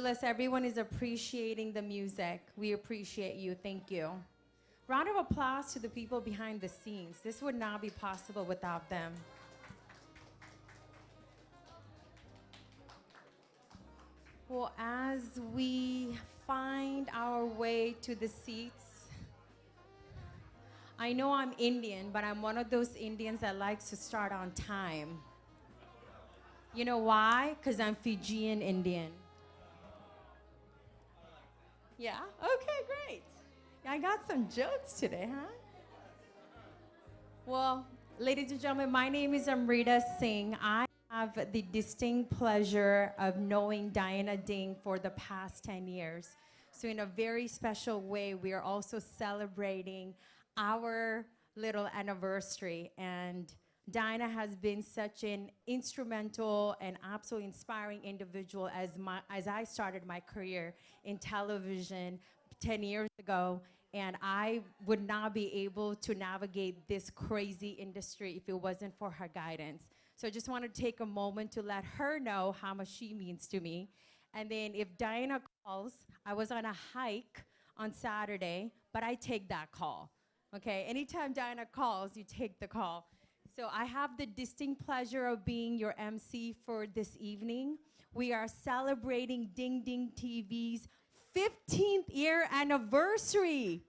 fabulous. Everyone is appreciating the music. We appreciate you. Thank you. Round of applause to the people behind the scenes. This would not be possible without them. Well, as we find our way to the seats, I know I'm Indian, but I'm one of those Indians that likes to start on time. You know why? Because I'm Fijian Indian. Yeah? Okay, great. I got some jokes today, huh? Well, ladies and gentlemen, my name is Amrita Singh. I have the distinct pleasure of knowing Diana Ding for the past 10 years. So in a very special way, we are also celebrating our little anniversary. And Diana has been such an instrumental and absolutely inspiring individual as I started my career in television 10 years ago. And I would not be able to navigate this crazy industry if it wasn't for her guidance. So I just want to take a moment to let her know how much she means to me. And then if Diana calls, I was on a hike on Saturday, but I take that call. Okay, anytime Diana calls, you take the call. So I have the distinct pleasure of being your MC for this evening. We are celebrating Ding Ding TV's 15th year anniversary.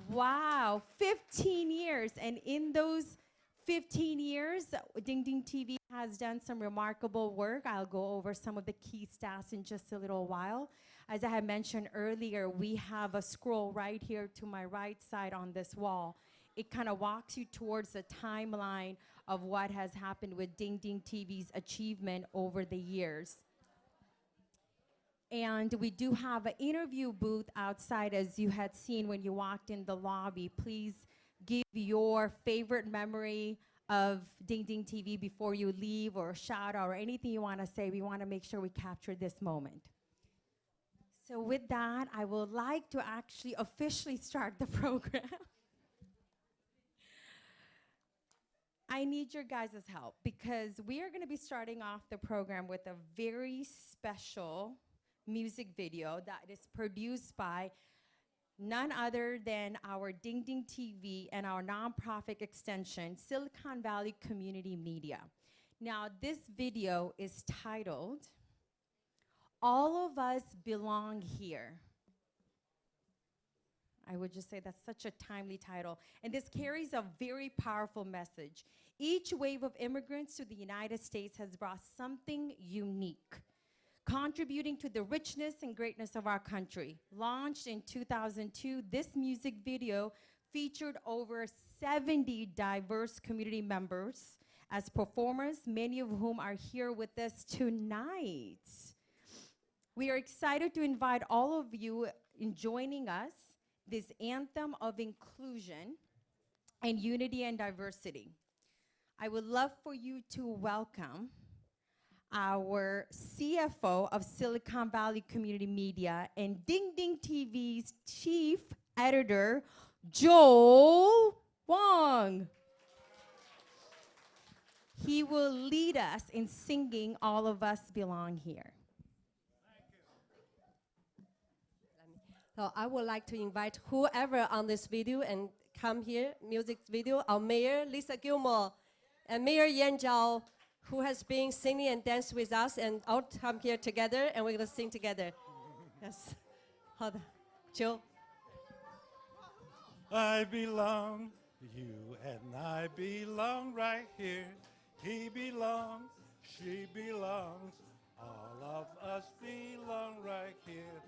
Wow, 15 years. And in those 15 years, Ding Ding TV has done some remarkable work. I'll go over some of the key stats in just a little while. As I had mentioned earlier, we have a scroll right here to my right side on this wall. It kind of walks you towards the timeline of what has happened with Ding Ding TV's achievement over the years. And we do have an interview booth outside, as you had seen when you walked in the lobby. Please give your favorite memory of Ding Ding TV before you leave, or a shout out or anything you want to say. We want to make sure we capture this moment. So with that, I would like to actually officially start the program. I need your guys' help because we are going to be starting off the program with a very special music video that is produced by none other than our Ding Ding TV and our nonprofit extension, Silicon Valley Community Media. Now, this video is titled, All of Us Belong Here. I would just say that's such a timely title. And this carries a very powerful message. Each wave of immigrants to the United States has brought something unique, contributing to the richness and greatness of our country. Launched in 2002, this music video featured over 70 diverse community members as performers, many of whom are here with us tonight. We are excited to invite all of you in joining us this anthem of inclusion and unity and diversity. I would love for you to welcome our CFO of Silicon Valley Community Media and Ding Ding TV's chief editor, Joel Wong. He will lead us in singing All of Us Belong Here. So I would like to invite whoever on this video and come here, music video, our mayor, Lisa Gilmore, and Mayor Yan Zhao, who has been singing and danced with us, and all come here together, and we're gonna sing together. Yes. Hold on. Joe. I belong, you and I belong right here. He belongs, she belongs, all of us belong right here.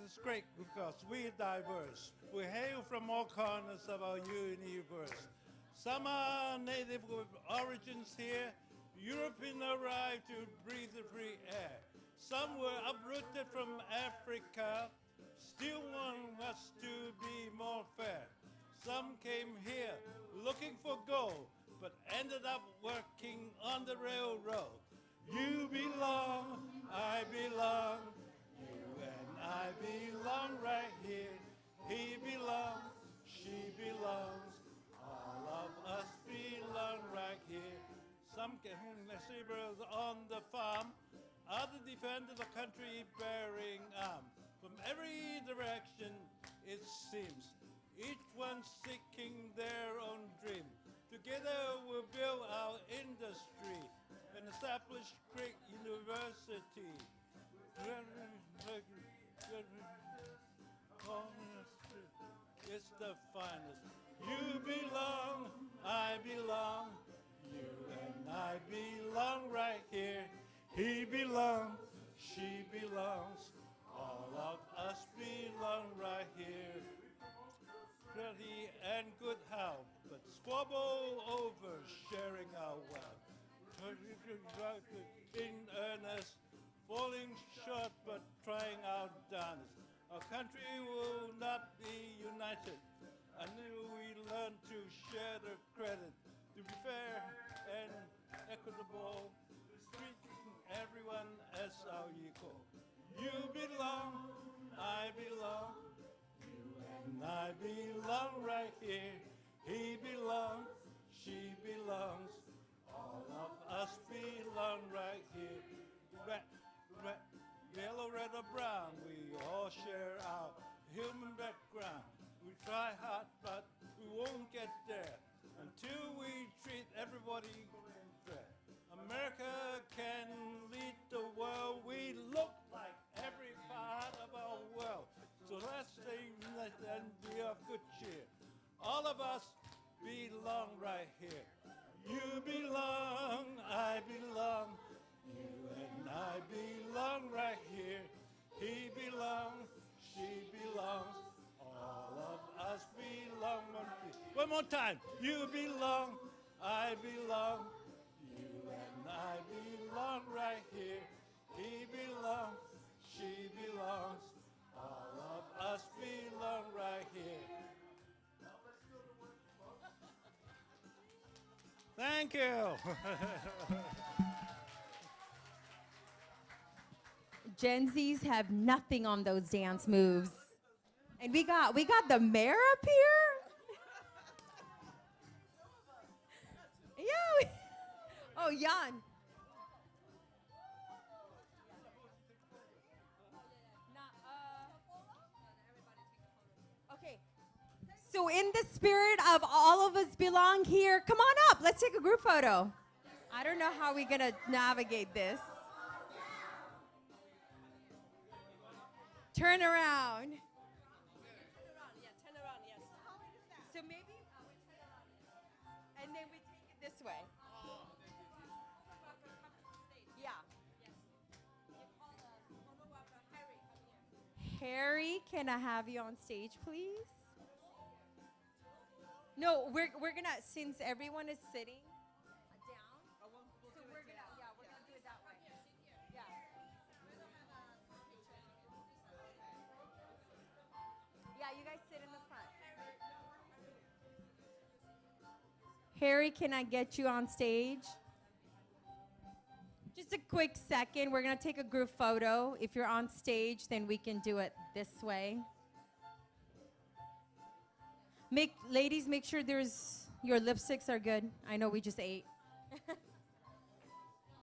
It's great because we're diverse. We hail from all corners of our universe. Some are native with origins here. Europeans arrived to breathe the free air. Some were uprooted from Africa, still want us to be more fair. Some came here looking for gold, but ended up working on the railroad. You belong, I belong, you and I belong right here. He belongs, she belongs, all of us belong right here. Some laborers on the farm defend the country bearing arm. From every direction it seems, each one seeking their own dream. Together we'll build our industry and establish great university. It's the finest. You belong, I belong, you and I belong right here. He belongs, she belongs, all of us belong right here. Pretty and good how, but squabble over sharing our wealth. In earnest, falling short but trying our darnest. Our country will not be united until we learn to share the credit, to be fair and equitable, treating everyone as our equal. You belong, I belong, you and I belong right here. He belongs, she belongs, all of us belong right here. Red, yellow, red or brown, we all share our human background. We try hard, but we won't get there until we treat everybody fair. America can lead the world. We look like every part of our world. So let's stay united and be of good cheer. All of us belong right here. You belong, I belong, you and I belong right here. He belongs, she belongs, all of us belong. One more time. You belong, I belong, you and I belong right here. He belongs, she belongs, all of us belong right here. Thank you. Gen Zs have nothing on those dance moves. And we got the mayor up here. Yeah. Oh, Jan. Okay. So in the spirit of all of us belong here, come on up. Let's take a group photo. I don't know how we're going to navigate this. Turn around. Turn around, yes. So maybe and then we take it this way. Yeah. Harry, can I have you on stage, please? No, we're gonna, since everyone is sitting down, so we're gonna do it that way. Yeah. Yeah, you guys sit in the front. Harry, can I get you on stage? Just a quick second. We're going to take a group photo. If you're on stage, then we can do it this way. Ladies, make sure your lipsticks are good. I know we just ate.